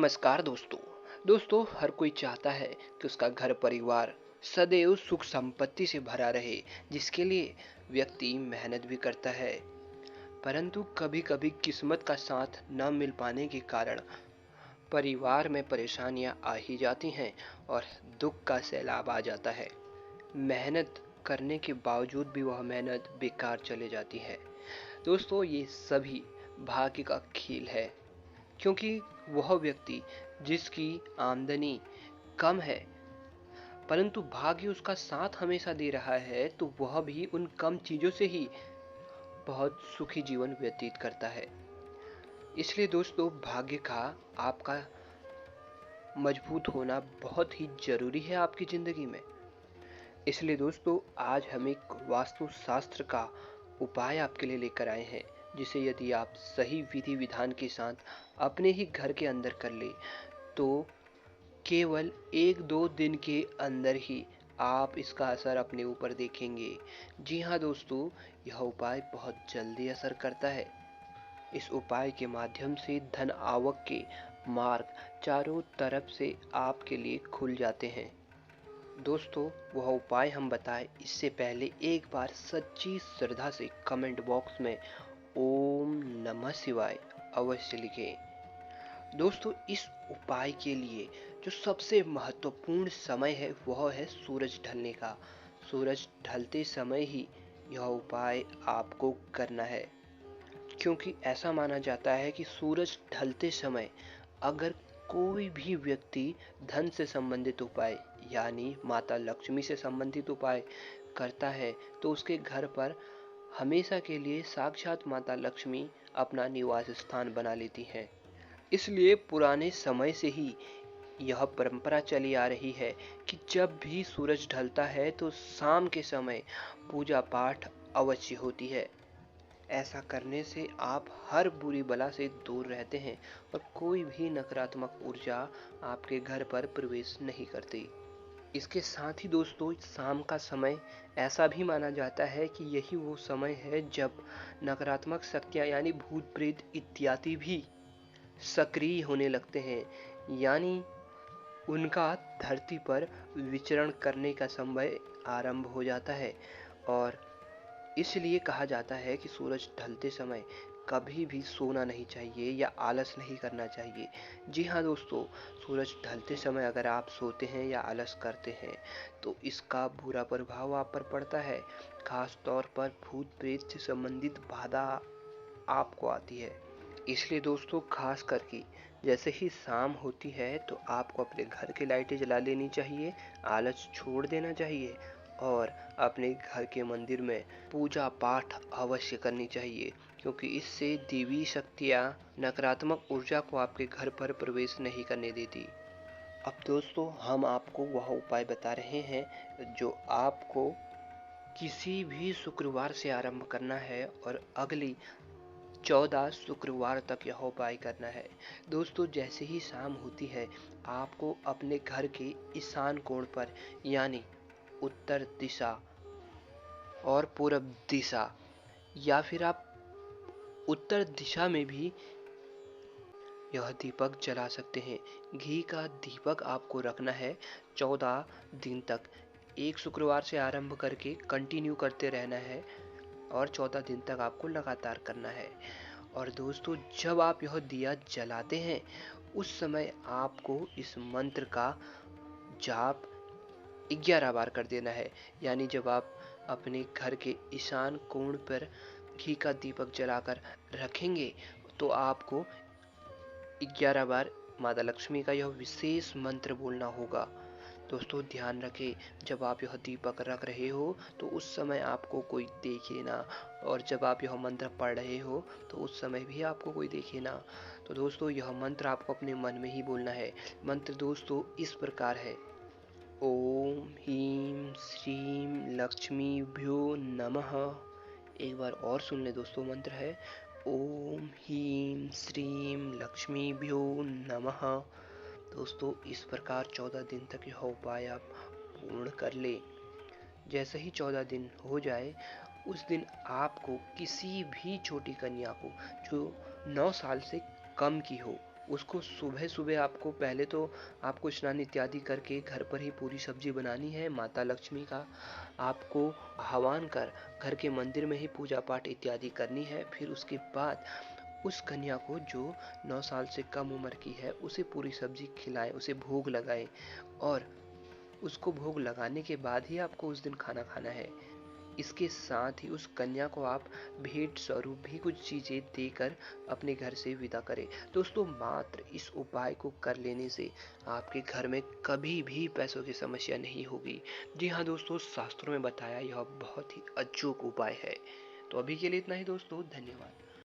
नमस्कार दोस्तों। दोस्तों, हर कोई चाहता है कि उसका घर परिवार सदैव सुख संपत्ति से भरा रहे, जिसके लिए व्यक्ति मेहनत भी करता है। परंतु कभी कभी किस्मत का साथ न मिल पाने के कारण परिवार में परेशानियां आ ही जाती हैं और दुख का सैलाब आ जाता है। मेहनत करने के बावजूद भी वह मेहनत बेकार चले जाती है। दोस्तों, ये सभी भाग्य का खेल है, क्योंकि वह व्यक्ति जिसकी आमदनी कम है परंतु भाग्य उसका साथ हमेशा दे रहा है, तो वह भी उन कम चीजों से ही बहुत सुखी जीवन व्यतीत करता है। इसलिए दोस्तों, भाग्य का आपका मजबूत होना बहुत ही जरूरी है आपकी जिंदगी में। इसलिए दोस्तों, आज हम एक वास्तु शास्त्र का उपाय आपके लिए लेकर आए हैं, जिसे यदि आप सही विधि विधान के साथ अपने ही घर के अंदर कर ले, तो केवल 1-2 दिन के अंदर ही आप इसका असर अपने ऊपर देखेंगे। जी हाँ दोस्तों, यह उपाय बहुत जल्दी असर करता है। इस उपाय के माध्यम से धन आवक के मार्ग चारों तरफ से आपके लिए खुल जाते हैं। दोस्तों, वह उपाय हम बताएं इससे पहले एक बार सच्ची श्रद्धा से कमेंट बॉक्स में ओम नमः शिवाय अवश्य लिखें। दोस्तों, इस उपाय के लिए जो सबसे महत्वपूर्ण समय है वह है सूरज ढलने का। सूरज ढलते समय ही यह उपाय आपको करना है, क्योंकि ऐसा माना जाता है कि सूरज ढलते समय अगर कोई भी व्यक्ति धन से संबंधित उपाय यानी माता लक्ष्मी से संबंधित उपाय करता है, तो उसके घर पर हमेशा के लिए साक्षात माता लक्ष्मी अपना निवास स्थान बना लेती हैं। इसलिए पुराने समय से ही यह परंपरा चली आ रही है कि जब भी सूरज ढलता है तो शाम के समय पूजा पाठ अवश्य होती है। ऐसा करने से आप हर बुरी बला से दूर रहते हैं और कोई भी नकारात्मक ऊर्जा आपके घर पर प्रवेश नहीं करती। इसके साथ ही दोस्तों, शाम का समय ऐसा भी माना जाता है कि यही वो समय है जब नकारात्मक शक्तियां यानी भूत प्रेत इत्यादि भी सक्रिय होने लगते हैं, यानी उनका धरती पर विचरण करने का समय आरंभ हो जाता है। और इसलिए कहा जाता है कि सूरज ढलते समय कभी भी सोना नहीं चाहिए या आलस नहीं करना चाहिए। जी हाँ दोस्तों, सूरज ढलते समय अगर आप सोते हैं या आलस करते हैं तो इसका बुरा प्रभाव आप पर पड़ता है। खास तौर पर भूत प्रेत से संबंधित बाधा आपको आती है। इसलिए दोस्तों, खास करके जैसे ही शाम होती है तो आपको अपने घर की लाइटें जला लेनी चाहिए, आलस छोड़ देना चाहिए और अपने घर के मंदिर में पूजा पाठ अवश्य करनी चाहिए, क्योंकि इससे देवी शक्तियाँ नकारात्मक ऊर्जा को आपके घर पर प्रवेश नहीं करने देती। अब दोस्तों, हम आपको वह उपाय बता रहे हैं जो आपको किसी भी शुक्रवार से आरंभ करना है और अगली 14 शुक्रवार तक यह उपाय करना है। दोस्तों, जैसे ही शाम होती है आपको अपने घर के ईशान कोण पर यानी उत्तर दिशा और पूरब दिशा, या फिर आप उत्तर दिशा में भी यह दीपक जला सकते हैं। घी का दीपक आपको रखना है 14 दिन तक। एक शुक्रवार से आरंभ करके कंटिन्यू करते रहना है और 14 दिन तक आपको लगातार करना है। और दोस्तों, जब आप यह दिया जलाते हैं उस समय आपको इस मंत्र का जाप 11 बार कर देना है। यानी जब आप अपने घर के ईशान कोण पर घी का दीपक जलाकर रखेंगे तो आपको 11 बार माता लक्ष्मी का यह विशेष मंत्र बोलना होगा। दोस्तों, ध्यान रखें, जब आप यह दीपक रख रहे हो तो उस समय आपको कोई देखे ना, और जब आप यह मंत्र पढ़ रहे हो तो उस समय भी आपको कोई देखे ना। तो दोस्तों, यह मंत्र आपको अपने मन में ही बोलना है। मंत्र दोस्तों इस प्रकार है: ओम ह्रीं श्रीं लक्ष्मीभ्यो नमः। एक बार और सुन ले दोस्तों, मंत्र है ओम ह्रीं श्रीं लक्ष्मीभ्यो नमः। दोस्तों, इस प्रकार 14 दिन तक यह उपाय आप पूर्ण कर ले। जैसे ही 14 दिन हो जाए उस दिन आपको किसी भी छोटी कन्या को जो 9 साल से कम की हो उसको सुबह सुबह आपको पहले तो आपको स्नान इत्यादि करके घर पर ही पूरी सब्जी बनानी है। माता लक्ष्मी का आपको आह्वान कर घर के मंदिर में ही पूजा पाठ इत्यादि करनी है। फिर उसके बाद उस कन्या को जो 9 साल से कम उम्र की है उसे पूरी सब्जी खिलाएं, उसे भोग लगाएं और उसको भोग लगाने के बाद ही आपको उस दिन खाना खाना है। इसके साथ ही उस कन्या को आप भेंट स्वरूप भी कुछ चीजें देकर अपने घर से विदा करें। दोस्तों, मात्र इस उपाय को कर लेने से आपके घर में कभी भी पैसों की समस्या नहीं होगी। जी हाँ दोस्तों, शास्त्रों में बताया यह बहुत ही अचूक उपाय है। तो अभी के लिए इतना ही दोस्तों, धन्यवाद।